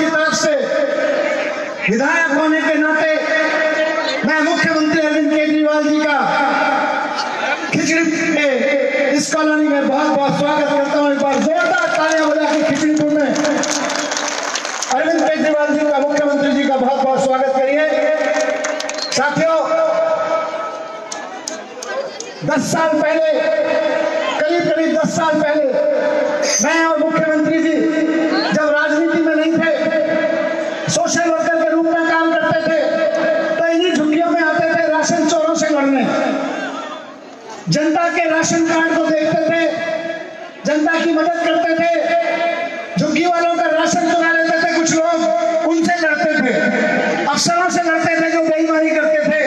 की तरफ से विधायक होने के नाते मैं मुख्यमंत्री अरविंद केजरीवाल जी का खिचड़ी में इस कॉलोनी में बहुत बहुत स्वागत करता हूं। एक बार जोरदार तालियां बजा के खिचड़ीपुर में अरविंद केजरीवाल जी का, मुख्यमंत्री जी का बहुत बहुत स्वागत करिए। साथियों, 10 साल पहले, करीब 10 साल पहले मैं और मुख्यमंत्री जी जब राजनीति में नहीं थे, सोशल वर्कर के रूप में काम करते थे, तो इन्हीं झुग्गियों में आते थे राशन चोरों से लड़ने। जनता के राशन कार्ड को देखते थे, जनता की मदद करते थे, झुग्गी वालों का राशन चुरा लेते थे कुछ लोग, उनसे लड़ते थे, अफसरों से लड़ते थे जो बेईमानी करते थे।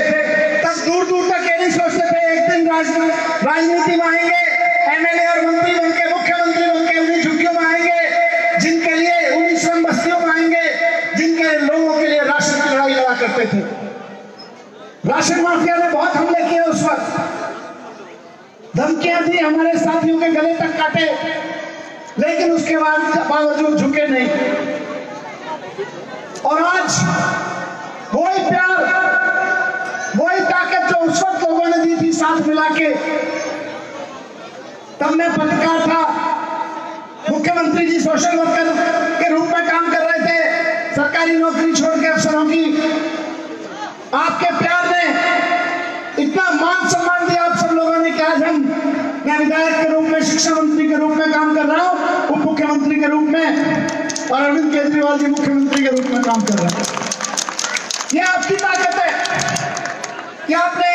तब दूर दूर तक ये नहीं सोचते थे एक दिन राजनीति में आएंगे, एमएलए और मंत्री बनके, मुख्यमंत्री बनके उन्हीं झुग्गियों में आएंगे जिनके लिए, उन्हीं श्रम बस्तियों में आएंगे जिनके लोगों के लिए राशन की लड़ाई लड़ा करते थे। राशन माफिया ने बहुत हमले किए उस वक्त, धमकियां दी, हमारे साथियों के गले तक काटे, लेकिन उसके बावजूद झुके नहीं। और आज वही प्यार, वही ताकत जो उस वक्त लोगों ने दी थी साथ मिला के, तब मैं पत्रकार था, मुख्यमंत्री जी सोशल वर्कर के रूप में काम कर रहे थे, सरकारी नौकरी छोड़ के अफसरों की। आपके प्यार ने इतना मान सम्मान दिया आप सब लोगों ने कि आज मैं विधायक के रूप में, शिक्षा मंत्री के रूप में काम कर रहा हूं, उप मुख्यमंत्री के रूप में, और अरविंद केजरीवाल जी मुख्यमंत्री के रूप में काम कर रहे हैं। ये आपकी ताकत है कि आपने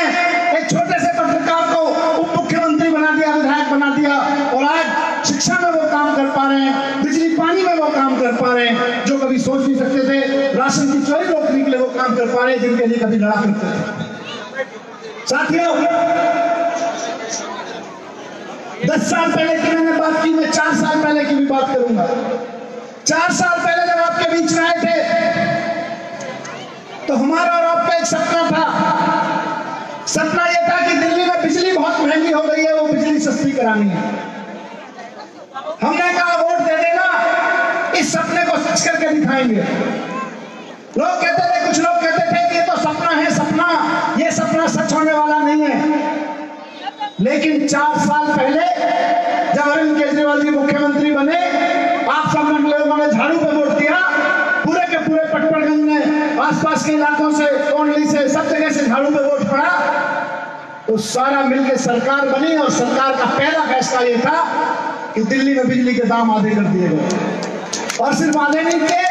एक छोटे से पत्रकार को उप मुख्यमंत्री बना दिया, विधायक बना दिया, और आज शिक्षा में वो काम कर पा रहे हैं, बिजली पानी में वो काम कर पा रहे हैं जो कभी सोच नहीं सकते थे, राशन की चोरी रोकने के लिए वो काम कर पा रहे हैं जिनके लिए कभी लड़ा करते थे। साथियों, 10 साल पहले की मैंने बात की, मैं 4 साल पहले की भी बात करूंगा। 4 साल पहले जब आपके बीच में आए थे तो हमारा और आपका एक सपना था। सपना यह था कि दिल्ली में बिजली बहुत महंगी हो गई है, वो बिजली सस्ती करानी है। हमने कहा वोट दे देना, इस सपने को सच करके दिखाएंगे। लोग कहते थे, कुछ लोग कहते थे कि ये तो सपना है, सपना, ये सपना सच होने वाला नहीं है। लेकिन 4 साल पहले जब अरविंद केजरीवाल जी मुख्यमंत्री बने, आप सब लोगों ने झाड़ू पे वोट दिया, पूरे के पूरे पटपड़गंज में, आसपास के इलाकों से, कोंडली से, सब जगह से झाड़ू पे वोट पड़ा, तो सारा मिलकर सरकार बनी। और सरकार का पहला फैसला ये था कि दिल्ली में बिजली के दाम आधे कर दिए गए। और सिर्फ आधे नहीं थे,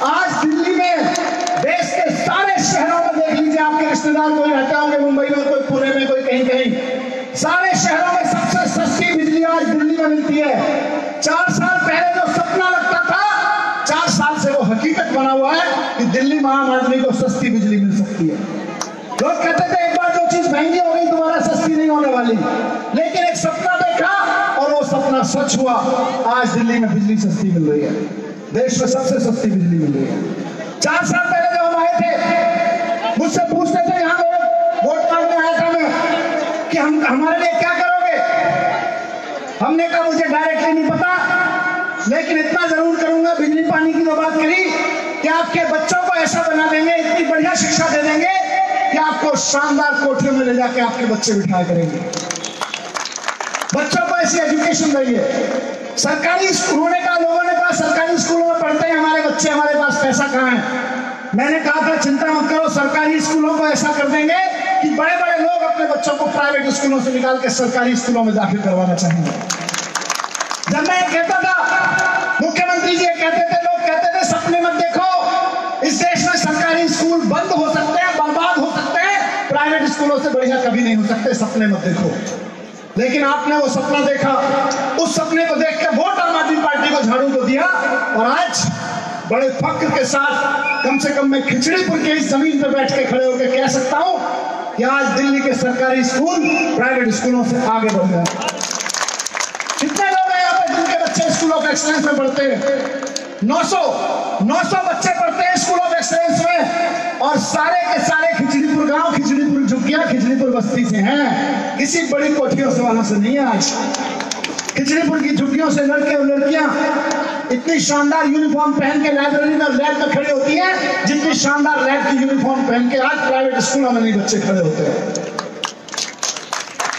आज दिल्ली में, देश के सारे शहरों में देख लीजिए, आपके रिश्तेदार कोई रहते होंगे मुंबई में, कोई पुणे में, कोई कहीं कहीं, सारे शहरों में सबसे सस्ती बिजली आज दिल्ली में मिलती है। 4 साल पहले जो सपना लगता था, 4 साल से वो हकीकत बना हुआ है कि दिल्ली में आम आदमी को सस्ती बिजली मिल सकती है। लोग कहते थे एक बार जो चीज महंगी हो गई दोबारा सस्ती नहीं होने वाली, लेकिन एक सपना देखा और वो सपना सच हुआ। आज दिल्ली में बिजली सस्ती मिल रही है, देश में सबसे सस्ती बिजली मिल रही है। 4 साल पहले जब हम आए थे, मुझसे पूछते थे, यहाँ वोट मांगने आया था मैं, कि हम हमारे लिए क्या करोगे। हमने कहा मुझे डायरेक्टली नहीं पता, लेकिन इतना जरूर करूंगा, बिजली पानी की तो बात करी, कि आपके बच्चों को ऐसा बना देंगे, इतनी बढ़िया शिक्षा दे देंगे कि आपको शानदार कोठरियों में ले जाके आपके बच्चे बिठाया करेंगे। बच्चों को ऐसी एजुकेशन देंगे। सरकारी उन्होंने कहा, लोगों ने कहा सरकारी स्कूलों में पढ़ते हैं हमारे बच्चे, हमारे पास पैसा कहाँ है। मैंने कहा था चिंता मत करो, सरकारी स्कूलों को ऐसा कर देंगे कि बड़े बड़े लोग अपने बच्चों को प्राइवेट स्कूलों से निकाल के सरकारी स्कूलों में दाखिल करवाना चाहेंगे। जब मैं कहता था, मुख्यमंत्री जी कहते थे, लोग कहते थे सपने मत देखो, इस देश में सरकारी स्कूल बंद हो सकते हैं, बर्बाद हो सकते हैं, प्राइवेट स्कूलों से बढ़िया कभी नहीं हो सकते, सपने मत देखो। लेकिन आपने वो सपना देखा, उस सपने को देख के वोट आम आदमी पार्टी को, झाड़ू को दिया, और आज बड़े फक्र के साथ, कम से कम मैं खिचड़ीपुर के इस जमीन पर बैठ के खड़े होकर कह सकता हूं कि आज दिल्ली के सरकारी स्कूल प्राइवेट स्कूलों से आगे बढ़ गए। कितने लोग हैं यहाँ पे जिनके बच्चे स्कूल ऑफ एक्सीलेंस में पढ़ते हैं? 900 बच्चे पढ़ते हैं स्कूल ऑफ एक्सीलेंस में, और सारे के सारे खिचड़ीपुर गांव, खिचड़ीपुर झुग्गियां, खिचड़ीपुर बस्ती से हैं, किसी बड़ी कोठियों से वहां से नहीं है। आज खिचड़ीपुर की झुग्गियों से लड़के और लड़कियां इतनी शानदार यूनिफॉर्म पहन के लाइब्रेरी में लैब में खड़े होती है जितनी शानदार लैब की यूनिफॉर्म पहन के आज प्राइवेट स्कूलों में नहीं बच्चे खड़े होते हैं।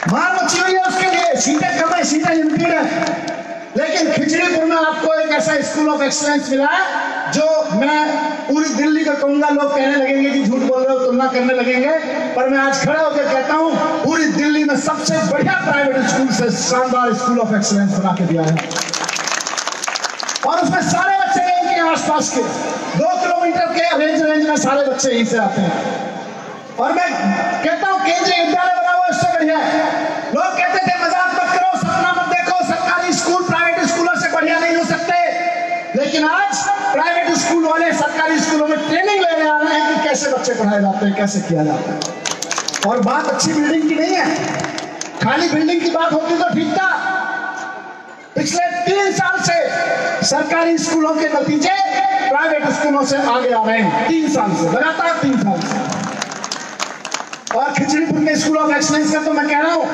मार मची हुई है उसके लिए, सीटें कम है, सीटें लिमिटेड है। लेकिन खिचड़ीपुर में आपको एक ऐसा स्कूल ऑफ एक्सीलेंस मिला है जो मैं पूरी दिल्ली का कहूंगा, लोग कहने लगेंगे कि झूठ बोल रहे हो, तुलना करने लगेंगे, पर मैं आज खड़ा होकर कहता हूं पूरी दिल्ली में सबसे बढ़िया प्राइवेट स्कूल से शानदार स्कूल ऑफ एक्सीलेंस बना के दिया है। और उसमें सारे बच्चे यहीं के आसपास के 2 किलोमीटर के रेंज में सारे बच्चे यहीं से आते हैं। और मैं कहता हूं केंद्रीय विद्यालय बना हुआ इससे बढ़िया है। लोग कहते थे मजाक मत करो, सपना मत देखो, सरकारी स्कूल प्राइवेट स्कूलों से बढ़िया नहीं हो सकते, लेकिन आज प्राइवेट स्कूल वाले सरकारी स्कूलों में ट्रेनिंग लेने आ रहे हैं कि कैसे बच्चे पढ़ाए जाते हैं, कैसे किया जाता है। और बात अच्छी बिल्डिंग की नहीं है, खाली बिल्डिंग की बात होती तो ठीक था। पिछले 3 साल से सरकारी स्कूलों के नतीजे प्राइवेट स्कूलों से आगे आ रहे हैं, 3 साल से, लगातार 3 साल से। और खिचड़ीपुर के स्कूल ऑफ एक्सीलेंस का तो मैं कह रहा हूं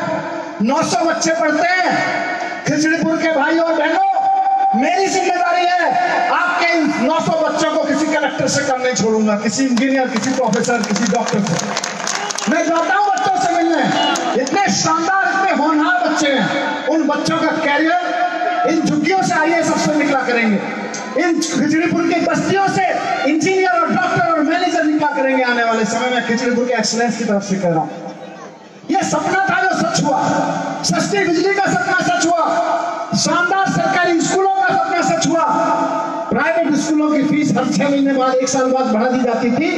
900 बच्चे पढ़ते हैं। खिचड़ीपुर के भाई और बहनों, मेरी जिम्मेदारी है आपके इन 900 बच्चों को किसी कलेक्टर से कम नहीं छोड़ूंगा, किसी इंजीनियर, किसी प्रोफेसर, किसी डॉक्टर से। मैं जाता हूं बच्चों से मिलने, इतने शानदार, इतने होनहार बच्चे हैं। उन बच्चों का कैरियर इन झुग्गियों से आईएएस अफसर निकला करेंगे, इन खिचड़ीपुर की बस्तियों से इंजीनियर और डॉक्टर और मैनेजर निकला करेंगे आने वाले समय में। खिचड़ीपुर के एक्सीलेंस की तरफ से कह रहा हूं, यह सपना था जो सच हुआ। सस्ती बिजली का सपना सच हुआ, शानदार सरकारी स्कूलों का सपना सच हुआ। प्राइवेट स्कूलों की फीस हर 6 महीने बाद, 1 साल बाद बढ़ा दी जाती थी।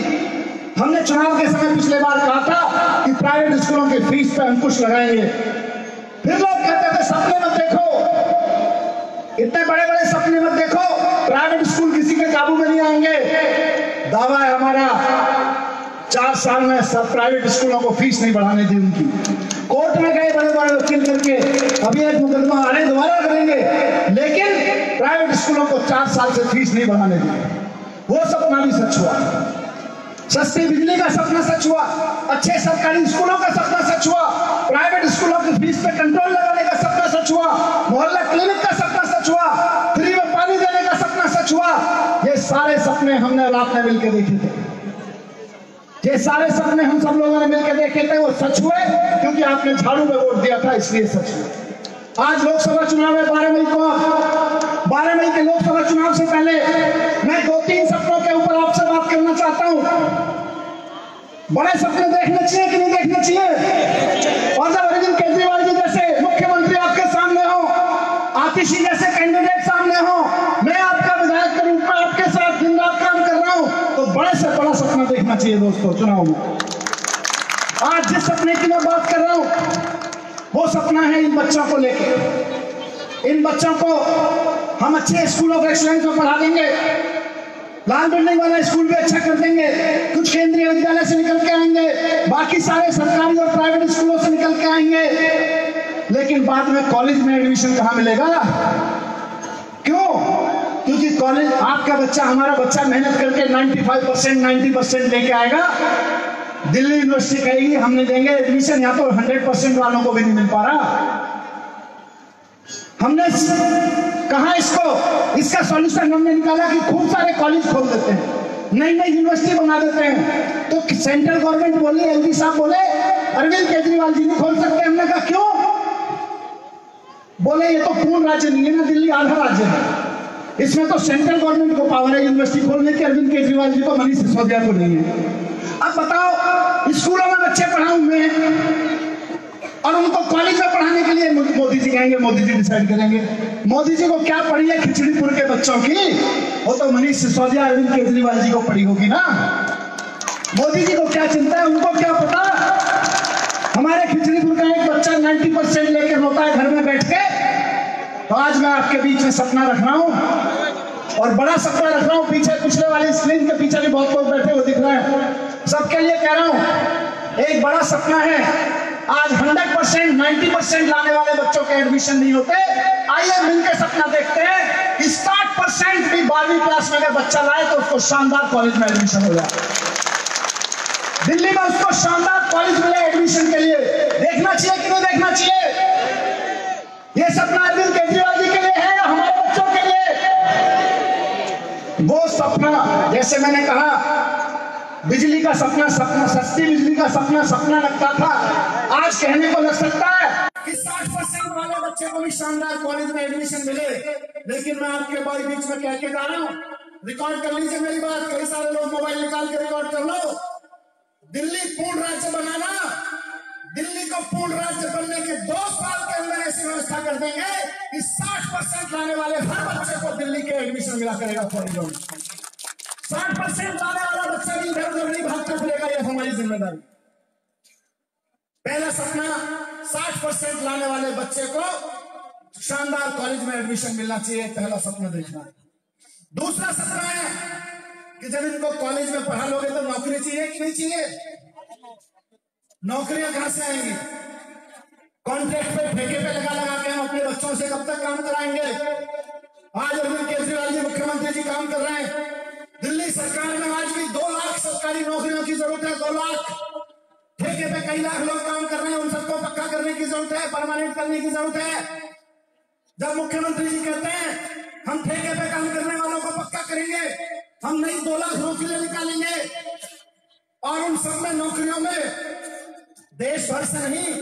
हमने चुनाव के समय पिछले बार कहा था कि प्राइवेट स्कूलों की फीस पर अंकुश लगाएंगे। फिर लोग कहते थे सपने मत देखो, इतने बड़े बड़े सपने मत देखो, प्राइवेट स्कूल किसी के काबू में नहीं आएंगे। दावा है हमारा, 4 साल में सब प्राइवेट स्कूलों को फीस नहीं बढ़ाने दी उनकी। कोर्ट में गए बड़े बड़े वकील करके, अभी एक मुकदमा आ रहे, दोबारा करेंगे, लेकिन प्राइवेट स्कूलों को 4 साल से फीस नहीं बढ़ाने दी। वो सपना भी सच हुआ। सस्ती बिजली का सपना सच हुआ, अच्छे सरकारी स्कूलों का सपना सच हुआ, प्राइवेट स्कूलों की फीस पे कंट्रोल लगाने का सपना सच हुआ, मोहल्ला क्लिनिक का सपना सच हुआ, फ्री में पानी देने का सपना सच हुआ। ये सारे सपने हमने रात में मिलकर देखे थे, ये सारे सपने हम सब लोगों ने मिलकर देखे थे। वो सच हुए क्योंकि आपने झाड़ू में वोट दिया था, इसलिए सच हुए। आज लोकसभा चुनाव है 12 मई को, 12 मई के लोकसभा चुनाव से पहले मैं 2-3 सपनों के ऊपर आपसे बात करना चाहता हूं। बड़े सपने देखने चाहिए कि नहीं देखने चाहिए? और जब अरविंद केजरीवाल जी जैसे मुख्यमंत्री आपके सामने हो, आतिशी जैसे कैंडिडेट सामने हो, मैं आपका विधायक के रूप में आपके साथ दिन रात काम कर रहा हूं, तो बड़े से बड़ा सपना देखना चाहिए दोस्तों चुनाव में। आज जिस सपने की मैं बात कर रहा हूं वो सपना है इन बच्चों को लेकर। इन बच्चों को हम अच्छे स्कूल ऑफ एक्सीलेंस में पढ़ा देंगे, लाल बिल्डिंग वाला स्कूल भी अच्छा कर देंगे, कुछ केंद्रीय विद्यालय से निकल के आएंगे, बाकी सारे सरकारी और प्राइवेट स्कूलों से निकल के आएंगे, लेकिन बाद में कॉलेज में एडमिशन कहाँ मिलेगा? क्यों? क्योंकि कॉलेज आपका बच्चा, हमारा बच्चा मेहनत करके 95%, 90% लेके आएगा, दिल्ली यूनिवर्सिटी कहेगी हम नहीं देंगे एडमिशन, या तो 100% वालों को भी नहीं मिल पा रहा। हमने कहा इसका सॉल्यूशन हमने निकाला कि खूब सारे कॉलेज खोल देते हैं, नई नई यूनिवर्सिटी बना देते हैं। तो सेंट्रल गवर्नमेंट बोली, एलजी साहब बोले अरविंद केजरीवाल जी नहीं खोल सकते। हमने कहा क्यों? बोले ये तो पूर्ण राज्य नहीं है ना, दिल्ली आधा राज्य है, इसमें तो सेंट्रल गवर्नमेंट को पावर है यूनिवर्सिटी खोलने की, अरविंद केजरीवाल जी को, मनीष सिसोदिया को नहीं है। अब बताओ, स्कूलों में बच्चे पढ़ाऊं मैं और उनको कॉलेज में पढ़ाने के लिए मोदी जी कहेंगे, मोदी जी डिसाइड करेंगे। मोदी जी को क्या पड़ी है खिचड़ीपुर के बच्चों की? वो तो मनीष सिसोदिया, अरविंद केजरीवाल जी को पड़ी होगी ना। मोदी जी को क्या चिंता है, उनको क्या पता हमारे खिचड़ीपुर का एक बच्चा 90% लेकर रोता है घर में बैठ के। तो आज मैं आपके बीच में सपना रख रहा हूं और बड़ा सपना रख रहा हूं। पीछे पिछले वाली स्क्रीन के पीछे भी बहुत लोग बैठे हुए दिख रहे हैं, सबके लिए कह रहा हूं एक बड़ा सपना है। आज 100%, 90% लाने वाले बच्चों के एडमिशन नहीं होते। आइए मिलकर सपना देखते हैं कि 60% भी 12वीं क्लास में अगर बच्चा लाए तो उसको शानदार कॉलेज में एडमिशन हो जाए, दिल्ली में उसको शानदार कॉलेज मिले एडमिशन के लिए। देखना चाहिए कि नहीं देखना चाहिए? ये सपना अरविंद केजरीवाल जी के लिए है या हमारे बच्चों के लिए? सपना, जैसे मैंने कहा बिजली का सपना सस्ती बिजली का सपना लगता था, आज कहने को लग सकता है कि 60% वाले बच्चे को भी शानदार कॉलेज में एडमिशन मिले। लेकिन मैं आपके भाई बीच में कह के जा रहा हूँ, रिकॉर्ड कर लीजिए मेरी बात, कई सारे लोग मोबाइल निकाल के रिकॉर्ड कर लो। दिल्ली पूर्ण राज्य बनाना, दिल्ली को पूर्ण राज्य बनने के 2 साल के अंदर ऐसी व्यवस्था कर देंगे कि 60% लाने वाले हर बच्चे को दिल्ली के एडमिशन मिला करेगा कॉलेजों में। 60% लाने वाला बच्चा भी इधर उधर नहीं भागता फिरेगा, ये हमारी जिम्मेदारी। पहला सपना 60% लाने वाले बच्चे को शानदार कॉलेज में एडमिशन मिलना चाहिए, पहला सपना देखना है। दूसरा सपना है कि जब इनको कॉलेज में पढ़ा लोगे तो नौकरी चाहिए कि नहीं चाहिए? नौकरियां कहां से आएंगी? कॉन्ट्रैक्ट पे ठेके पे लगा के हम अपने बच्चों से कब तक काम कराएंगे? आज अरविंद केजरीवाल जी मुख्यमंत्री जी काम कर रहे हैं। दिल्ली सरकार में आज भी 2 लाख सरकारी नौकरियों की जरूरत है, 2 लाख। ठेके पे कई लाख लोग काम कर रहे हैं, उन सबको पक्का करने की जरूरत है, परमानेंट करने की जरूरत है। जब मुख्यमंत्री जी कहते हैं हम ठेके पे काम करने वालों को पक्का करेंगे, हम नई 2 लाख नौकरियां निकालेंगे और उन सब में नौकरियों में देश भर से नहीं,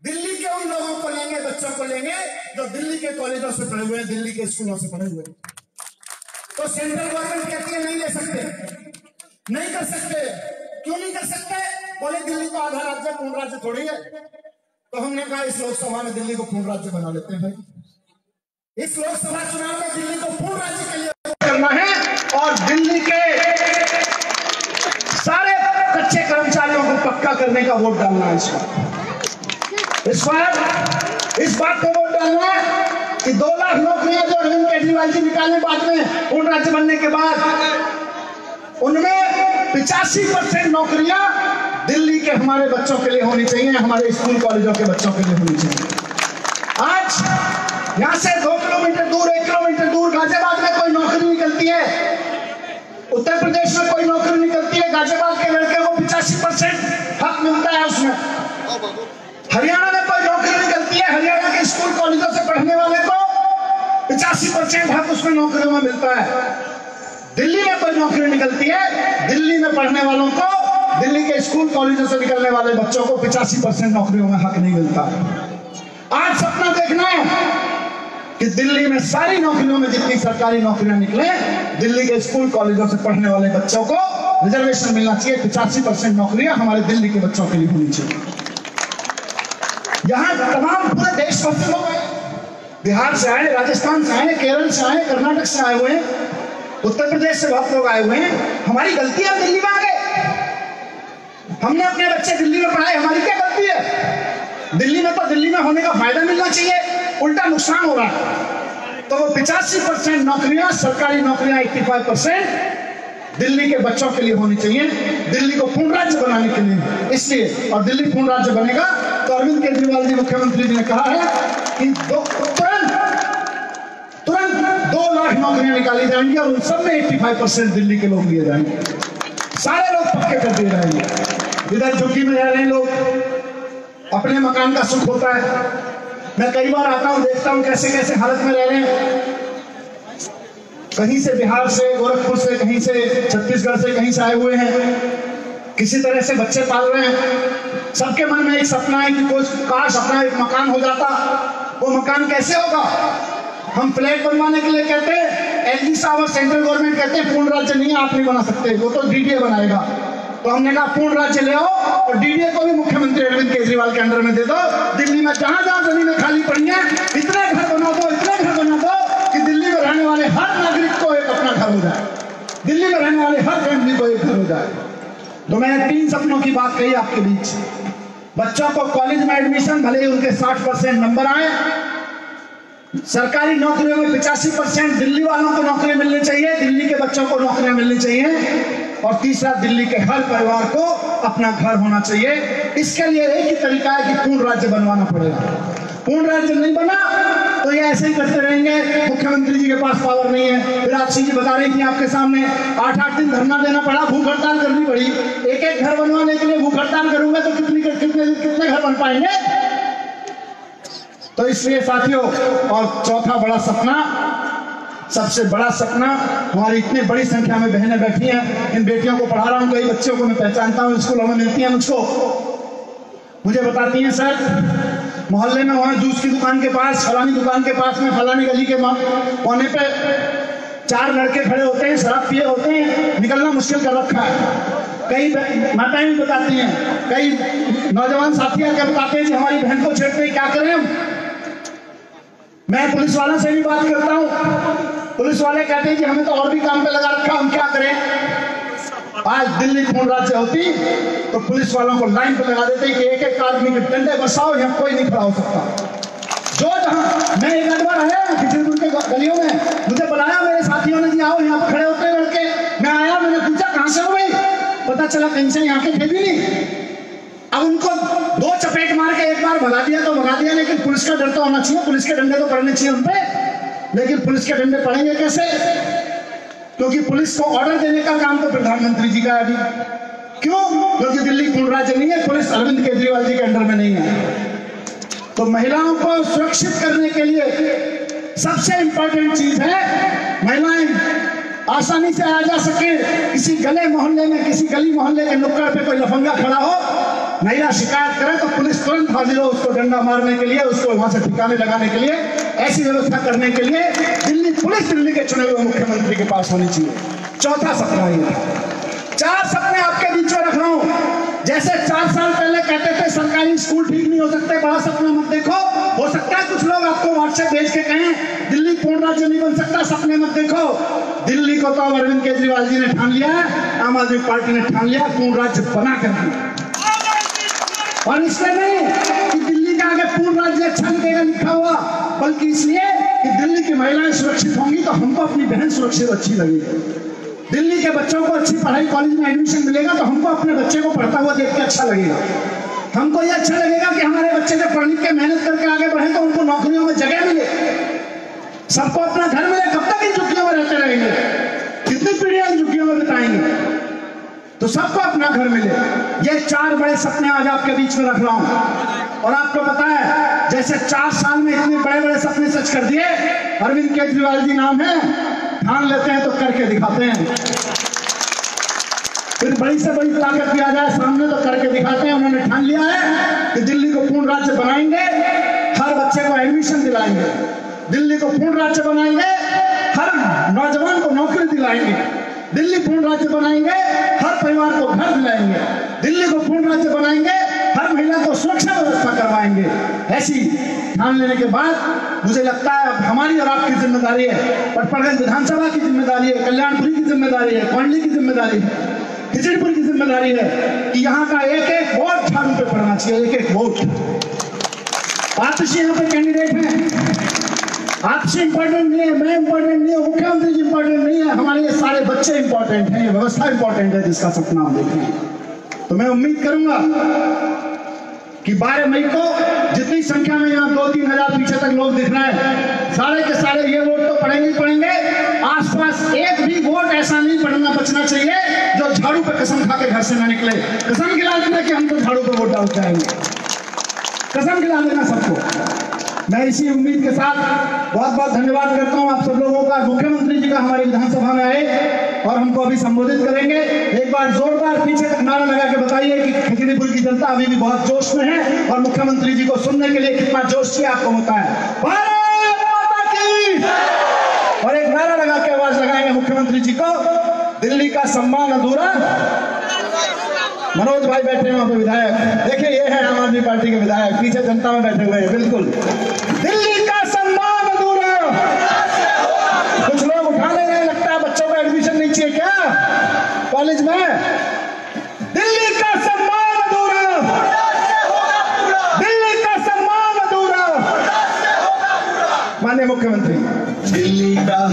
दिल्ली के उन लोगों को लेंगे, बच्चों को लेंगे जो दिल्ली के कॉलेजों से पढ़े हुए हैं, दिल्ली के स्कूलों से पढ़े हुए हैं। तो सेंट्रल गवर्नमेंट कहती है नहीं ले सकते, नहीं कर सकते। क्यों नहीं कर सकते? बोले दिल्ली को आधा राज्य पूर्ण राज्य थोड़ी है। तो हमने कहा इस लोकसभा में दिल्ली को पूर्ण राज्य बना लेते हैं भाई। इस लोकसभा चुनाव में दिल्ली को पूर्ण राज्य के लिए करना है और दिल्ली के सारे कच्चे कर्मचारियों को पक्का करने का वोट डालना है। इस बात को वोट डालना है कि 2 लाख नौकरियां जो अरविंद केजरीवाल जी निकालने बाद में पूर्ण राज्य बनने के बाद, उनमें 85% नौकरियां दिल्ली के हमारे बच्चों के लिए होनी चाहिए, हमारे स्कूल कॉलेजों के बच्चों के लिए होनी चाहिए। आज यहां से 2 किलोमीटर दूर, 1 किलोमीटर दूर गाजियाबाद में कोई नौकरी निकलती है, उत्तर प्रदेश में कोई नौकरी निकलती है, गाजियाबाद के लड़के को 85% हक मिलता है उसमें। हरियाणा में कोई नौकरी निकलती है, हरियाणा के स्कूल कॉलेजों से पढ़ने वाले को 85% हक उसमें नौकरियों में मिलता है। दिल्ली में कोई नौकरी निकलती है, दिल्ली में पढ़ने वालों को, दिल्ली के स्कूल कॉलेजों से निकलने वाले बच्चों को 85% नौकरियों में हक नहीं मिलता। आज सपना देखना है कि दिल्ली में सारी नौकरियों में जितनी सरकारी नौकरियां निकले, दिल्ली के स्कूल कॉलेजों से पढ़ने वाले बच्चों को रिजर्वेशन मिलना चाहिए। 85% नौकरियां हमारे दिल्ली के बच्चों के लिए होनी चाहिए। यहाँ तमाम पूरे देश भर से लोग आए, बिहार से आए, राजस्थान से आए, केरल से आए, कर्नाटक से आए हुए हैं, उत्तर प्रदेश से बहुत लोग आए हुए हैं। हमारी गलती है दिल्ली में आ गए, हमने अपने बच्चे दिल्ली में पढ़ाए, हमारी क्या गलती है? दिल्ली में तो दिल्ली में होने का फायदा मिलना चाहिए, उल्टा नुकसान हो रहा है। तो वो 85% नौकरियां, सरकारी नौकरियां 85% दिल्ली के बच्चों के लिए होनी चाहिए, दिल्ली को पूर्ण राज्य बनाने के लिए। इसलिए और दिल्ली पूर्ण राज्य बनेगा तो अरविंद केजरीवाल जी मुख्यमंत्री जी ने कहा है कि तुरंत 2 लाख नौकरियां निकाली जाएंगी और उन सब में 85% दिल्ली के लोग लिए जाएंगे, सारे लोग पक्के कर दिए जाएंगे। इधर झुग्गी में रह रहे हैं लोग, अपने मकान का सुख होता है। मैं कई बार आता हूं, देखता हूं कैसे कैसे हालत में रह रहे हैं, कहीं से बिहार से, गोरखपुर से, कहीं से छत्तीसगढ़ से, कहीं से आए हुए हैं, किसी तरह से बच्चे पाल रहे हैं। सबके मन में एक सपना है कि कोई काश अपना एक मकान हो जाता। वो मकान कैसे होगा? हम फ्लैट बनवाने के लिए कहते हैं, एलजी साहब और सेंट्रल गवर्नमेंट कहते हैं पूर्ण राज्य नहीं, आप नहीं बना सकते, वो तो डीडीए बनाएगा। तो हमने कहा पूर्ण राज्य ले आओ और डीडीए को भी मुख्यमंत्री अरविंद केजरीवाल के अंडर में दे दो। दिल्ली में जहां जहां जमीनें खाली पड़ी हैं, इतने घर बना दो, इतने घर बना दो कि दिल्ली में रहने वाले हर नागरिक को एक अपना घर हो जाए, दिल्ली में रहने वाले हर फैमिली को एक घर हो जाए। तो मैंने 3 सपनों की बात कही आपके बीच। बच्चों को कॉलेज में एडमिशन, भले ही उनके 60% नंबर आए, सरकारी नौकरियों में 85% दिल्ली वालों को नौकरी मिलनी चाहिए, दिल्ली के बच्चों को नौकरियां मिलनी चाहिए। और तीसरा, दिल्ली के हर परिवार को अपना घर होना चाहिए। इसके लिए एक ही तरीका है कि पूर्ण राज्य बनवाना पड़ेगा। पूर्ण राज्य नहीं बना तो ये ऐसे ही करते रहेंगे, मुख्यमंत्री जी के पास पावर नहीं है। विराट सिंह जी बता रही थी आपके सामने, 8-8 दिन धरना देना पड़ा, भूख हड़ताल करनी पड़ी। एक घर बनवाने के लिए भूख हड़ताल करूंगा तो कितने घर बन पाएंगे? तो इसलिए साथियों, और चौथा बड़ा सपना सबसे बड़ा सपना, हमारी इतनी बड़ी संख्या में बहनें बैठी हैं, इन बेटियों को पढ़ा रहा हूँ, कई बच्चों को मैं पहचानता हूँ, स्कूलों में मिलती हैं मुझको, मुझे बताती हैं सर मोहल्ले में वहाँ जूस की दुकान के पास, फलानी दुकान के पास में, फलानी गली के कोने पे 4 लड़के खड़े होते हैं, शराब पिए होते हैं, निकलना मुश्किल कर रखा है। कई माताएं भी बताती हैं, कई नौजवान साथी आकर बताते हैं कि हमारी बहन को छेड़ते हैं, क्या करें हम। मैं पुलिस वालों से भी बात करता हूँ, पुलिस वाले कहते हैं कि हमें तो और भी काम पे लगा रखा, हम क्या करें। आज दिल्ली पूर्ण राज्य होती तो पुलिस वालों को लाइन पे लगा देते कि एक एक आदमी के डंडे बरसाओ, यहाँ कोई नहीं खड़ा हो सकता। जो जहाँ मैं एक बार आया खिचड़ीपुर के गलियों में, मुझे बुलाया मेरे साथियों ने, आओ यहाँ पर खड़े होते हैं लड़के। मैं आया, मैंने पूछा कहाँ से हो भाई, पता चला कहीं से यहाँ के थे भी नहीं। अब उनको 2 चपेट मार के एक बार भगा दिया तो भगा दिया, लेकिन पुलिस का डर तो होना चाहिए, पुलिस के डंडे तो पड़ने चाहिए उन पे। लेकिन पुलिस के डंडे पड़ेंगे कैसे, क्योंकि पुलिस को ऑर्डर देने का काम तो प्रधानमंत्री जी का है अभी। क्यों? क्योंकि दिल्ली पूर्ण राज्य नहीं है, पुलिस अरविंद केजरीवाल जी के अंडर में नहीं है। तो महिलाओं को सुरक्षित करने के लिए सबसे इंपॉर्टेंट चीज है महिलाएं आसानी से आ जा सके। किसी गले मोहल्ले में, किसी गली मोहल्ले के नुक्कड़ पे कोई लफंगा खड़ा हो, महिला शिकायत करे तो पुलिस तुरंत हाजिर हो उसको डंडा मारने के लिए, उसको वहां से ठिकाने लगाने के लिए। ऐसी व्यवस्था करने के लिए दिल्ली पुलिस दिल्ली के चुने हुए मुख्यमंत्री के पास होनी चाहिए। चौथा सपना ये, 4 सपने आपके बीच में रख रहा हूं। जैसे 4 साल पहले कहते थे सरकारी स्कूल ठीक नहीं हो सकते, बड़ा सपना मत देखो। हो सकता है कुछ लोग आपको व्हाट्सएप भेज के कहें दिल्ली पूर्ण राज्य नहीं बन सकता, सपने मत देखो। दिल्ली को तो अरविंद केजरीवाल जी ने ठान लिया है, आम आदमी पार्टी ने ठान लिया, पूर्ण राज्य बना कर दिया। और इसलिए नहीं कि दिल्ली का आगे पूर्ण राज्य अच्छा लगेगा लिखा हुआ, बल्कि इसलिए कि दिल्ली की महिलाएं सुरक्षित होंगी तो हमको अपनी बहन सुरक्षित अच्छी लगेगी। दिल्ली के बच्चों को अच्छी पढ़ाई कॉलेज में एडमिशन मिलेगा तो हमको अपने बच्चे को पढ़ता हुआ देख के अच्छा लगेगा। हमको ये अच्छा लगेगा कि हमारे बच्चे जब पढ़ लिख के मेहनत करके आगे बढ़े तो उनको नौकरियों में जगह मिले, सबको अपना घर मिले। कब तक इन झुग्गियों में रहते रहेंगे, कितनी पीढ़ियां इन झुग्गियों में बिताएंगे, तो सबको अपना घर मिले। ये 4 बड़े सपने आज आपके बीच में रख रहा हूं। और आपको पता है जैसे 4 साल में इतने बड़े बड़े सपने सच कर दिए, अरविंद केजरीवाल जी नाम है, ठान लेते हैं तो करके दिखाते हैं। फिर बड़ी से बड़ी ताकत भी आ जाए सामने तो करके दिखाते हैं। उन्होंने ठान लिया है कि दिल्ली को पूर्ण राज्य बनाएंगे, हर बच्चे को एडमिशन दिलाएंगे, दिल्ली को पूर्ण राज्य बनाएंगे, हर नौजवान को नौकरी दिलाएंगे, दिल्ली पूर्ण राज्य बनाएंगे, हर परिवार को घर दिलाएंगे, दिल्ली को पूर्ण राज्य बनाएंगे, हर महिला को सुरक्षा व्यवस्था करवाएंगे। ऐसी ठान लेने के बाद मुझे लगता है अब हमारी और आपकी जिम्मेदारी है, पटपड़गंज विधानसभा की जिम्मेदारी है, कल्याणपुरी की जिम्मेदारी है, कोंडली की जिम्मेदारी है, खिचड़ीपुर की जिम्मेदारी है कि यहाँ का एक एक वोट झाड़ू पे पड़ना चाहिए, एक एक वोट। आतिशी यहाँ पे कैंडिडेट है, आपसे इंपॉर्टेंट नहीं है, मैं इंपॉर्टेंट नहीं है, मुख्यमंत्री जी इंपॉर्टेंट नहीं है, हमारे ये सारे बच्चे इंपॉर्टेंट हैं, ये व्यवस्था इंपॉर्टेंट है जिसका सपना हम देख रहे हैं। तो मैं उम्मीद करूंगा कि 12 मई को जितनी संख्या में यहाँ 2-3 हजार पीछे तक लोग दिख रहे हैं, सारे के सारे ये वोट तो पड़ेंगे ही पड़ेंगे। आसपास एक भी वोट ऐसा नहीं पड़ना बचना चाहिए जो झाड़ू पे कसम खा के घर से ना निकले, कसम खिला देना कि हम तो झाड़ू पे वोट डाल जाएंगे, कसम खिला देना सबको। मैं इसी उम्मीद के साथ बहुत बहुत धन्यवाद करता हूं आप सब लोगों का। मुख्यमंत्री जी का हमारी विधानसभा में आए और हमको अभी संबोधित करेंगे। एक बार जोरदार पीछे तक नारा लगा के बताइए कि खिचड़ीपुर की जनता अभी भी बहुत जोश में है और मुख्यमंत्री जी को सुनने के लिए कितना जोश चाहिए आपको होता है। भारत माता की। और एक नारा लगा के आवाज लगाएंगे मुख्यमंत्री जी को, दिल्ली का सम्मान अधूरा। मनोज भाई बैठे हैं वहां पे विधायक, देखिए ये है आम आदमी पार्टी के विधायक, पीछे जनता में बैठे हुए हैं। बिल्कुल, दिल्ली का सम्मान अधूरा। कुछ लोग उठा ले रहे, लगता है बच्चों को एडमिशन नहीं चाहिए क्या कॉलेज में। दिल्ली का सम्मान अधूरा, दिल्ली का सम्मान अधूरा। माननीय मुख्यमंत्री, दिल्ली का